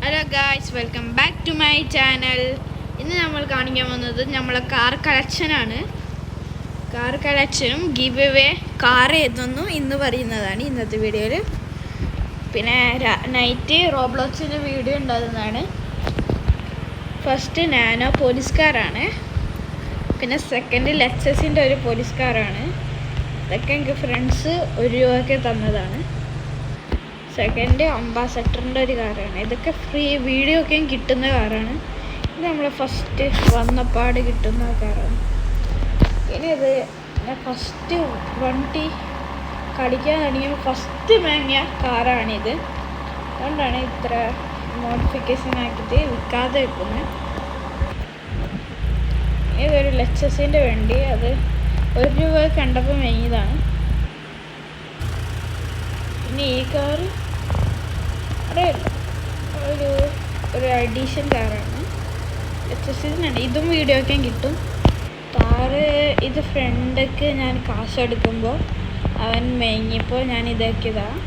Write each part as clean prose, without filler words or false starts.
Hello guys, welcome back to my channel. ഇന്ന് നമ്മൾ കാണിക്കാൻ പോകുന്നത് നമ്മളെ കാർ കളക്ഷനാണ്. കാർ കളക്ഷനും ഗിവ് അവേ കാർ ഏതൊന്നും ഇന്ന് പറയുന്നതാണ് ഇന്നത്തെ വീഡിയോയിൽ. പിന്നെ നൈറ്റ് റോബ്ലോക്സിൻ്റെ വീഡിയോ ഉണ്ടാകുന്നതാണ്. ഫസ്റ്റ് നാനോ പോലീസ് കാറാണ്. പിന്നെ സെക്കൻഡ് ലെക്സസിൻ്റെ ഒരു പോലീസ് കാറാണ്. ഇതൊക്കെ എനിക്ക് ഫ്രണ്ട്സ് ₹1 തന്നതാണ്. സെക്കൻഡ് അംബാസഡറിൻ്റെ ഒരു കാറാണ്. ഇതൊക്കെ ഫ്രീ വീഡിയോ ഒക്കെ കിട്ടുന്ന കാറാണ്. ഇത് നമ്മൾ ഫസ്റ്റ് വന്നപ്പാട് കിട്ടുന്ന കാറാണ്. ഇനി ഇത് ഫസ്റ്റ് വണ്ടി കളിക്കാൻ തുടങ്ങിയപ്പോൾ ഫസ്റ്റ് വാങ്ങിയ കാറാണിത്. അതുകൊണ്ടാണ് ഇത്ര മോഡിഫിക്കേഷൻ ആക്കിയിട്ട് വിൽക്കാതെ വെക്കുന്നത്. ഇതൊരു ലെക്സസിൻ്റെ വണ്ടി. അത് ₹1 കണ്ടപ്പോൾ വാങ്ങിയതാണ്. പിന്നെ ഈ കാറ് അറിയില്ല, ഒരു അഡീഷൻ കാറാണ്. ലെക്സസിനാണ്. ഇതും വീഡിയോ ഒക്കെ കിട്ടും. കാറ് ഇത് ഫ്രണ്ടൊക്കെ ഞാൻ കാശ് എടുക്കുമ്പോൾ അവൻ വാങ്ങിയപ്പോൾ ഞാൻ ഇതാക്കിയതാണ്.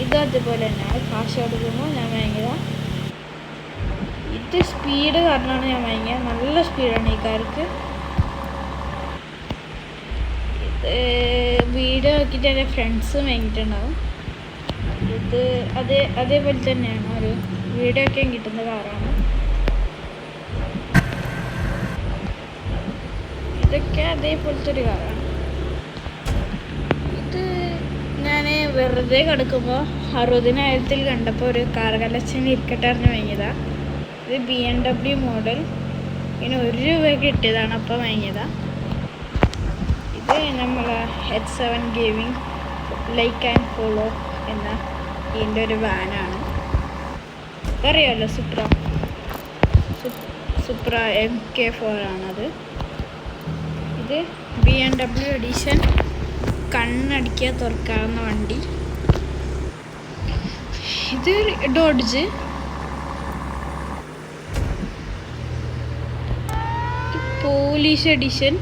ഇത് അതുപോലെ തന്നെയാണ്, കാശ് എടുക്കുമ്പോൾ ഞാൻ വാങ്ങിയതാണ്. ഇത് സ്പീഡ് കാരണമാണ് ഞാൻ വാങ്ങിയത്. നല്ല സ്പീഡാണ് ഈ കാർക്ക്. ഇത് വീഡിയോ നോക്കിയിട്ട് എൻ്റെ ഫ്രണ്ട്സ് വാങ്ങിയിട്ടുണ്ടാവും. ഇത് അതേപോലെ തന്നെയാണ്, ഒരു വീഡിയോ ഒക്കെ കിട്ടുന്ന കാറാണ്. ഇതൊക്കെ അതേപോലത്തെ ഒരു കാറാണ്. ഇത് ഞാൻ വെറുതെ കിടക്കുമ്പോൾ 60,000 കണ്ടപ്പോൾ ഒരു കാർ കളക്ഷൻ ഇരിക്കട്ടെ അറിഞ്ഞ് വാങ്ങിയതാണ്. ഇത് BMW മോഡൽ. ഇനി ₹1 കിട്ടിയതാണ്, അപ്പോൾ വാങ്ങിയതാണ്. ഇത് നമ്മളെ H7 gaming like and follow എന്ന ഇതിൻ്റെ ഒരു വാനാണ്. ഇതറിയാമല്ലോ, സുപ്ര MK4 ആണത്. ഇത് BMW എഡിഷൻ കണ്ണടിക്കുക തുറക്കാവുന്ന വണ്ടി. ഇത് ഡോഡ്ജ്. പോലീസ് എഡിഷൻ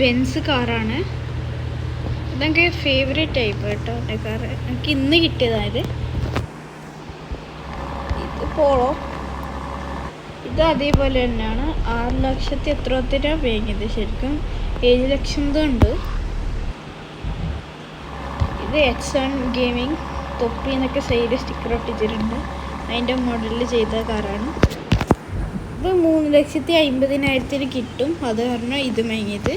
ബെൻസ് കാറാണ്. ഇതെനിക്ക് ഫേവറേറ്റ് ടൈപ്പ് കേട്ടോ എൻ്റെ കാറ്. എനിക്ക് ഇന്ന് കിട്ടിയതായത്. ഇത് പോളോ. ഇത് അതേപോലെ തന്നെയാണ്. 6 ലക്ഷത്തി എത്രത്തിനാണ് വാങ്ങിയത്. ശരിക്കും 7 ലക്ഷം ഉണ്ട്. ഇത് H7 ഗെയിമിംഗ് തൊപ്പി എന്നൊക്കെ സൈഡ് സ്റ്റിക്കർ ഒട്ടിച്ചിട്ടുണ്ട്. അതിൻ്റെ മോഡലിൽ ചെയ്ത കാറാണ്. ഇത് 3,50,000 കിട്ടും. അത് കാരണം ഇത് വാങ്ങിയത്.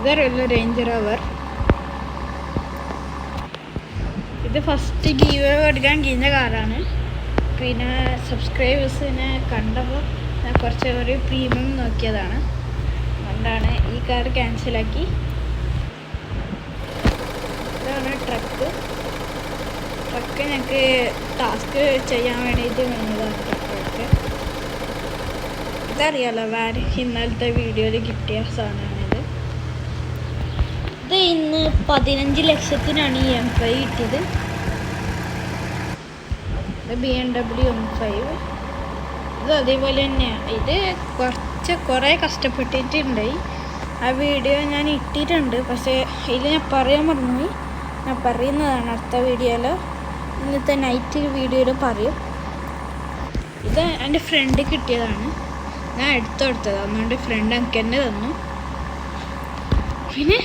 ഇതറിയല്ലോ, റേഞ്ചർ റോവർ. ഇത് ഫസ്റ്റ് ഗീവ് അവേ എടുക്കാൻ കഴിഞ്ഞ കാറാണ്. പിന്നെ സബ്സ്ക്രൈബേഴ്സിനെ കണ്ടപ്പോൾ ഞാൻ കുറച്ച് ഒരു പ്രീമിയം നോക്കിയതാണ്. അതുകൊണ്ടാണ് ഈ കാർ ക്യാൻസലാക്കി. ഇതാണ് ട്രക്ക്. ഞങ്ങൾക്ക് ടാസ്ക് ചെയ്യാൻ വേണ്ടിയിട്ട് വേണ്ടതാണ് ട്രക്കൊക്കെ. ഇതറിയാലോ, ഇന്നലത്തെ വീഡിയോയിൽ കിട്ടിയ സാധനമാണിത്. ഇത് ഇന്ന് 15 ലക്ഷത്തിനാണ് ഈ M5 കിട്ടിയത്. ഇത് BMW M5. ഇത് അതേപോലെ തന്നെയാണ്. ഇത് കുറേ കഷ്ടപ്പെട്ടിട്ടുണ്ടായി. ആ വീഡിയോ ഞാൻ ഇട്ടിട്ടുണ്ട്, പക്ഷേ ഇതിൽ ഞാൻ പറയാൻ മറന്നുപോയി. ഞാൻ പറയുന്നതാണ് അടുത്ത വീഡിയോയിൽ. ഇന്നത്തെ നൈറ്റ് വീഡിയോയിൽ പറയും. ഇത് എൻ്റെ ഫ്രണ്ട് കിട്ടിയതാണ്. ഞാൻ എടുത്തെടുത്തത്. അതുകൊണ്ട് ഫ്രണ്ട് എനിക്ക് തന്നെ തന്നു. പിന്നെ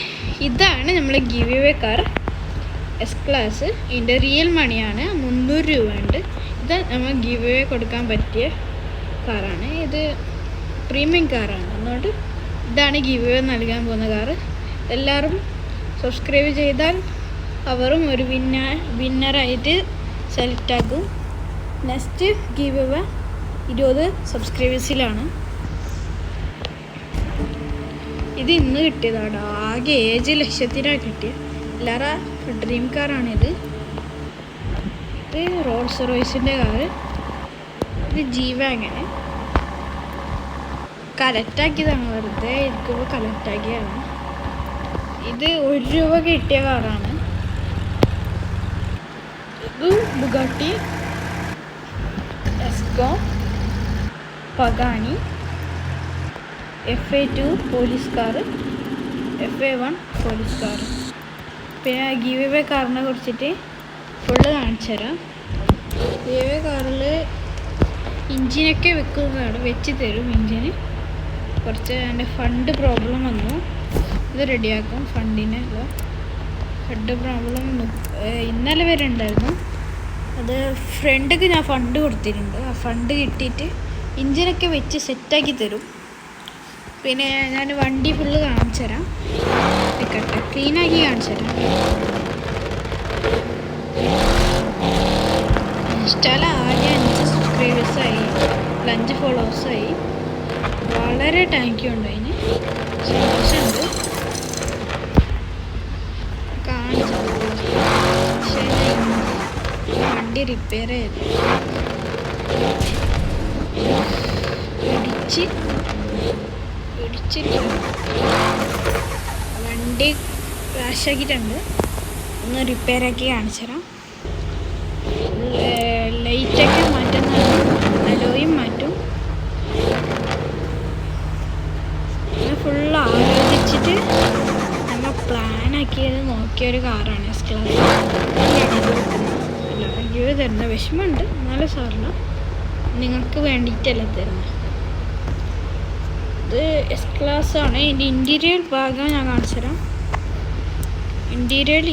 ഇതാണ് നമ്മളെ give away car S class. ഇതിൻ്റെ റിയൽ മണിയാണ്. ₹300 ഉണ്ട്. ഇത് നമ്മൾ ഗിവ് അവേ കൊടുക്കാൻ പറ്റിയ കാറാണ്. ഇത് പ്രീമിയം കാറാണ്. അതുകൊണ്ട് ഇതാണ് ഗിവ് അവേ നൽകാൻ പോകുന്ന കാറ്. എല്ലാവരും സബ്സ്ക്രൈബ് ചെയ്താൽ അവരും ഒരു വിന്നറായിട്ട് സെലക്ട് ആക്കും. Next give away 20 സബ്സ്ക്രൈബേഴ്സിലാണ്. ഇത് ഇന്ന് കിട്ടിയതാണ്. ആകെ 7 ലക്ഷത്തിനാണ് കിട്ടിയത്. എല്ലാവരും ഡ്രീം കാറാണിത്. ഇത് റോൾസ് റോയ്സിൻ്റെ കാറ്. ഇത് G-Wagon കലക്റ്റാക്കിയതാണ്. വെറുതെ ഇരിക്കുമ്പോൾ കലക്റ്റാക്കിയതാണ്. ഇത് ₹1 കിട്ടിയ കാറാണ്. ഇത് ബുഗാട്ടി എസ്കോ Pagani FA2 police car, FA1 police car. പിന്നെ ഗീവ് അവേ കാറിനെ കുറിച്ചിട്ട് ഫുള്ള് കാണിച്ചു തരാം. ഇതേ കാറിൽ എഞ്ചിനൊക്കെ വെക്കുന്നതാണ്, വെച്ച് തരും എഞ്ചിന്. കുറച്ച് എൻ്റെ ഫണ്ട് പ്രോബ്ലം വന്നു, ഇത് റെഡിയാക്കും. ഫണ്ടിനുള്ള ഫണ്ട് പ്രോബ്ലം ഇന്നലെ വരെ ഉണ്ടായിരുന്നു. അത് ഫ്രണ്ടിക്ക് ഞാൻ ഫണ്ട് കൊടുത്തിട്ടുണ്ട്. ആ ഫണ്ട് കിട്ടിയിട്ട് എഞ്ചിനൊക്കെ വെച്ച് സെറ്റാക്കി തരും. പിന്നെ ഞാൻ വണ്ടി ഫുള്ള് കാണിച്ചു തരാം. നിൽക്കട്ടെ, ക്ലീനാക്കി കാണിച്ചു തരാം. ഇൻസ്റ്റാൾ ആകെ 5 സബ്സ്ക്രൈബേഴ്സായി, 5 ഫോളോവേഴ്സായി. വളരെ താങ്ക് യു ഉണ്ട്, അതിന് സന്തോഷമുണ്ട്. കാണിച്ചു വണ്ടി റിപ്പയർ ചെയ്ത് ഇടിച്ചിട്ട് വണ്ടി ക്രാഷാക്കിയിട്ടുണ്ട്. ഒന്ന് റിപ്പയറാക്കി കാണിച്ചു തരാം. ലൈറ്റൊക്കെ മാറ്റുന്നതാണ്, അലോയും മാറ്റും. ഫുള്ള് ആലോചിച്ചിട്ട് നമ്മൾ പ്ലാനാക്കിയത് നോക്കിയൊരു കാറാണ് എസ് ക്ലാസ്. റിവ്യൂ തരുന്ന വിഷമമുണ്ട്, എന്നാലും സാറിന് നിങ്ങൾക്ക് വേണ്ടിയിട്ടല്ല തരുന്നത്. ഇത് എസ് ക്ലാസ് ആണ്. ഇതിൻ്റെ ഇൻറ്റീരിയർ ഭാഗം ഞാൻ കാണിച്ചു തരാം. ഇൻറ്റീരിയർ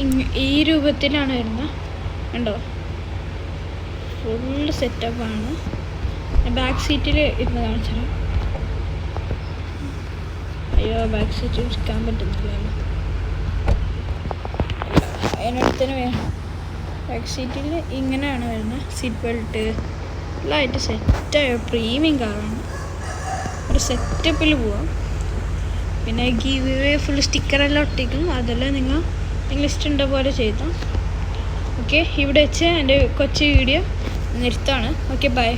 ഈ രൂപത്തിലാണ് വരുന്നത്, കണ്ടോ? ഫുള്ള് സെറ്റപ്പാണ്. ബാക്ക് സീറ്റിൽ ഇരുന്ന് കാണിച്ചു തരാം. അയ്യോ, ബാക്ക് സീറ്റ് ഇരിക്കാൻ പറ്റുന്നില്ലല്ലോ, അതിനടുത്തിന് വേണം. ബാക്ക് സീറ്റിൽ ഇങ്ങനെയാണ് വരുന്നത്. സീറ്റ് ബെൽറ്റ് എല്ലായിട്ട് സെറ്റായ പ്രീമിയം കാറാണ്. ഒരു സെറ്റപ്പിൽ പോവാം. പിന്നെ ഗീവ് വേ ഫുൾ സ്റ്റിക്കറെല്ലാം ഒട്ടിക്കും. അതെല്ലാം നിങ്ങൾ ഇഷ്ടമുള്ള പോലെ ചെയ്താൽ ഓക്കെ. ഇവിടെ വെച്ച് എൻ്റെ കൊച്ചു വീഡിയോ നിർത്തുകയാണ്. Okay, by.